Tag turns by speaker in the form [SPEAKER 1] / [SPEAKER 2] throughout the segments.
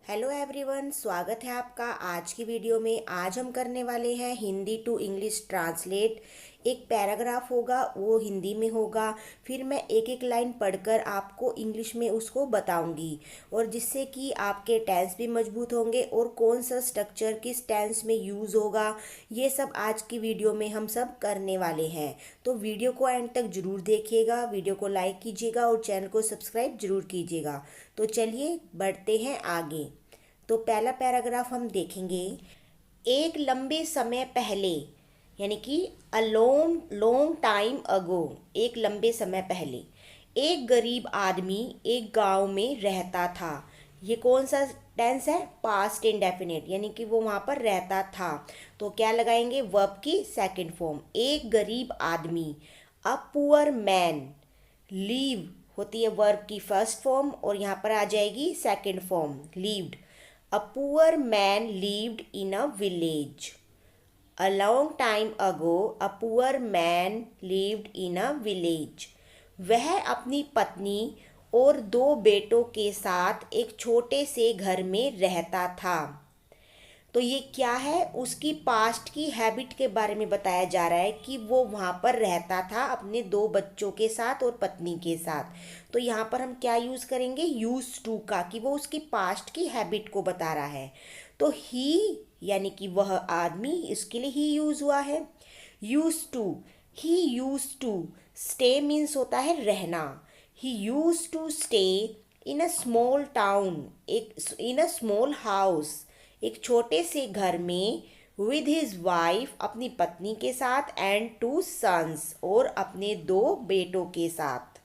[SPEAKER 1] Hello everyone, स्वागत है आपका आज की वीडियो में। आज हम करने वाले हैं हिंदी टू इंग्लिश ट्रांसलेट। एक पैराग्राफ होगा, वो हिंदी में होगा, फिर मैं एक एक लाइन पढ़कर आपको इंग्लिश में उसको बताऊंगी, और जिससे कि आपके टेंस भी मजबूत होंगे और कौन सा स्ट्रक्चर किस टेंस में यूज़ होगा, ये सब आज की वीडियो में हम सब करने वाले हैं। तो वीडियो को एंड तक ज़रूर देखिएगा, वीडियो को लाइक कीजिएगा और चैनल को सब्सक्राइब जरूर कीजिएगा। तो चलिए बढ़ते हैं आगे। तो पहला पैराग्राफ हम देखेंगे। एक लंबे समय पहले, यानी कि a long long time ago, एक लंबे समय पहले एक गरीब आदमी एक गांव में रहता था। ये कौन सा टेंस है? पास्ट इंडेफिनिट, यानी कि वो वहाँ पर रहता था। तो क्या लगाएंगे? वर्ब की सेकंड फॉर्म। एक गरीब आदमी, अ पुअर मैन। लीव होती है वर्ब की फर्स्ट फॉर्म और यहाँ पर आ जाएगी second form, levied. A poor man lived in a village. A long time ago, a poor man lived in a village. वह अपनी पत्नी और दो बेटों के साथ एक छोटे से घर में रहता था। तो ये क्या है? उसकी पास्ट की हैबिट के बारे में बताया जा रहा है कि वो वहाँ पर रहता था अपने दो बच्चों के साथ और पत्नी के साथ। तो यहाँ पर हम क्या यूज़ करेंगे? यूज टू का, कि वो उसकी पास्ट की हैबिट को बता रहा है। तो ही यानी कि वह आदमी, इसके लिए ही यूज़ हुआ है। Use to, he use to stay means होता है रहना। He use to stay in a small town, एक इन अ स्मॉल हाउस, एक छोटे से घर में, विद हिज वाइफ, अपनी पत्नी के साथ, एंड टू सन्स, और अपने दो बेटों के साथ।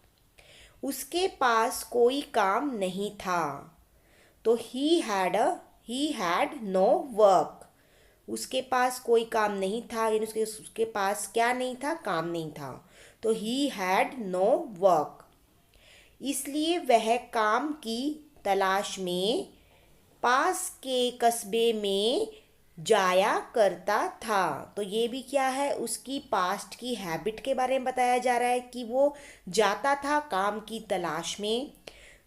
[SPEAKER 1] उसके पास कोई काम नहीं था। तो ही हैड नो वर्क। उसके पास कोई काम नहीं था, यानी उसके पास क्या नहीं था? काम नहीं था। तो ही हैड नो वर्क। इसलिए वह काम की तलाश में पास के कस्बे में जाया करता था। तो ये भी क्या है? उसकी पास्ट की हैबिट के बारे में बताया जा रहा है कि वो जाता था काम की तलाश में।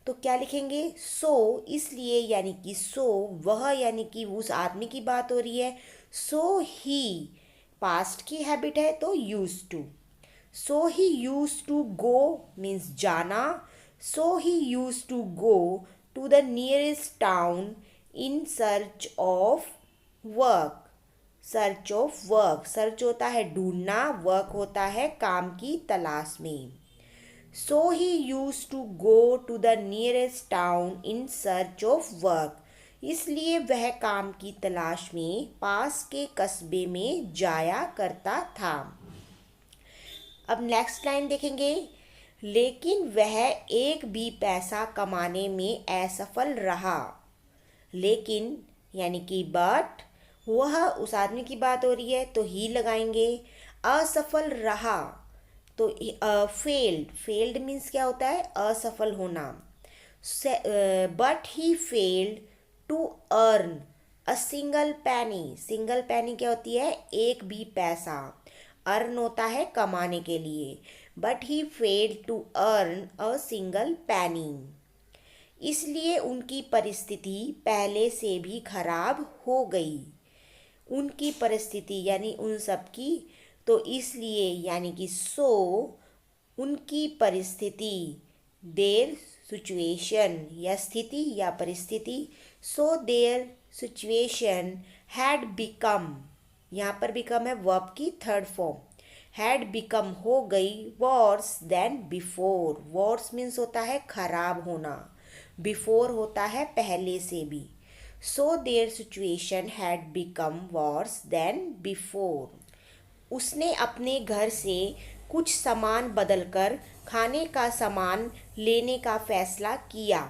[SPEAKER 1] तो क्या लिखेंगे? सो, इसलिए यानी कि सो, वह यानी कि उस आदमी की बात हो रही है। सो ही, पास्ट की हैबिट है तो use to. So he use to go means जाना। So he use to go to the nearest town in search of work. Search of work, search होता है ढूंढना, वर्क होता है काम की तलाश में। So he use to go to the nearest town in search of work. इसलिए वह काम की तलाश में पास के कस्बे में जाया करता था। अब नेक्स्ट लाइन देखेंगे। लेकिन वह एक भी पैसा कमाने में असफल रहा। लेकिन यानी कि बट, वह उस आदमी की बात हो रही है तो ही लगाएंगे। असफल रहा तो फेल्ड, फेल्ड मीन्स क्या होता है? असफल होना। But he failed to earn a single penny. Single penny क्या होती है? एक भी पैसा। अर्न होता है कमाने के लिए। But he failed to earn a single penny. इसलिए उनकी परिस्थिति पहले से भी खराब हो गई। उनकी परिस्थिति यानी उन सब की, तो इसलिए यानी कि सो, उनकी परिस्थिति, देयर सिचुएशन, या स्थिति या परिस्थिति, so there situation had become, यहाँ पर बिकम है वर्ब की थर्ड फॉर्म, हैड बिकम हो गई, worse than before. Worse means होता है खराब होना, बिफोर होता है पहले से भी। So there situation had become verse than before. उसने अपने घर से कुछ सामान बदलकर खाने का सामान लेने का फैसला किया।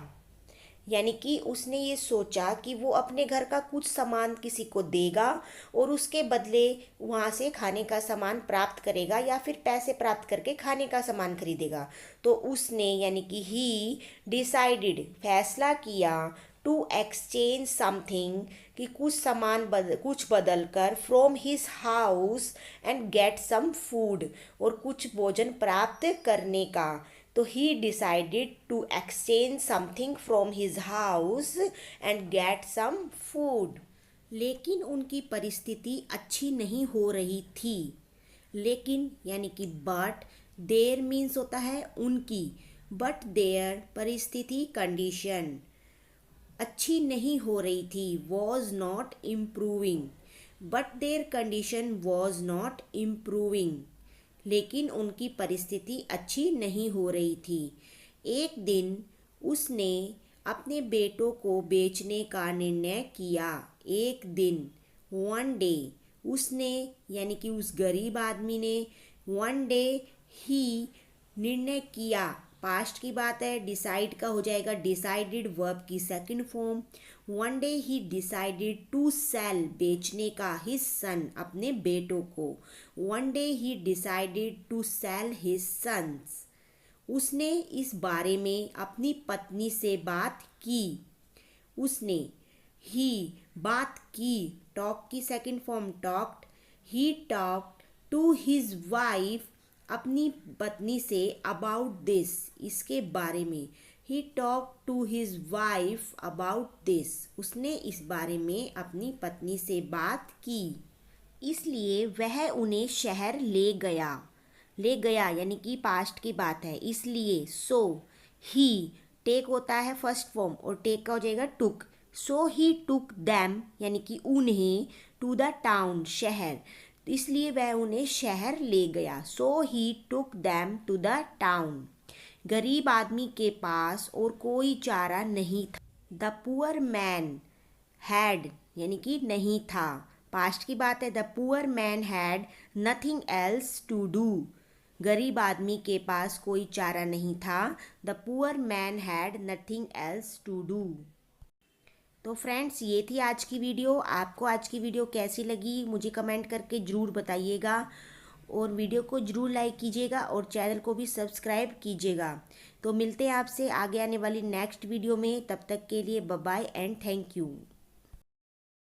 [SPEAKER 1] यानी कि उसने ये सोचा कि वो अपने घर का कुछ सामान किसी को देगा और उसके बदले वहाँ से खाने का सामान प्राप्त करेगा, या फिर पैसे प्राप्त करके खाने का सामान खरीदेगा। तो उसने यानी कि ही डिसाइडेड, फैसला किया, टू एक्सचेंज समथिंग, कि कुछ सामान कुछ बदल कर, from his house and get some food, और कुछ भोजन प्राप्त करने का। तो he decided to exchange something from his house and get some food. लेकिन उनकी परिस्थिति अच्छी नहीं हो रही थी। लेकिन यानी कि बट, देयर मीन्स होता है उनकी, बट देयर परिस्थिति कंडीशन अच्छी नहीं हो रही थी, was not improving, but there condition was not improving. लेकिन उनकी परिस्थिति अच्छी नहीं हो रही थी। एक दिन उसने अपने बेटों को बेचने का निर्णय किया। एक दिन, वन डे, उसने यानी कि उस गरीब आदमी ने, वन डे ही निर्णय किया, पास्ट की बात है, डिसाइड का हो जाएगा डिसाइडेड वर्ब की second form. One day he decided to sell, बेचने का, हिज सन, अपने बेटों को। One day he decided to sell his sons. उसने इस बारे में अपनी पत्नी से बात की। उसने ही बात की, टॉक की second form talked. He talked to his wife, अपनी पत्नी से, अबाउट दिस, इसके बारे में। He talk to his wife about this, उसने इस बारे में अपनी पत्नी से बात की। इसलिए वह उन्हें शहर ले गया। ले गया यानी कि पास्ट की बात है, इसलिए। सो ही, टेक होता है फर्स्ट फॉर्म और टेक का हो जाएगा टुक। सो ही टुक दैम यानी कि उन्हें, टू द टाउन, शहर, इसलिए वह उन्हें शहर ले गया। So he took them to the town. गरीब आदमी के पास और कोई चारा नहीं था। द पुअर मैन हैड यानी कि नहीं था, पास्ट की बात है। The poor man had nothing else to do, गरीब आदमी के पास कोई चारा नहीं था। The poor man had nothing else to do. तो फ्रेंड्स, ये थी आज की वीडियो। आपको आज की वीडियो कैसी लगी मुझे कमेंट करके ज़रूर बताइएगा, और वीडियो को ज़रूर लाइक कीजिएगा और चैनल को भी सब्सक्राइब कीजिएगा। तो मिलते हैं आपसे आगे आने वाली नेक्स्ट वीडियो में, तब तक के लिए bye bye and thank you.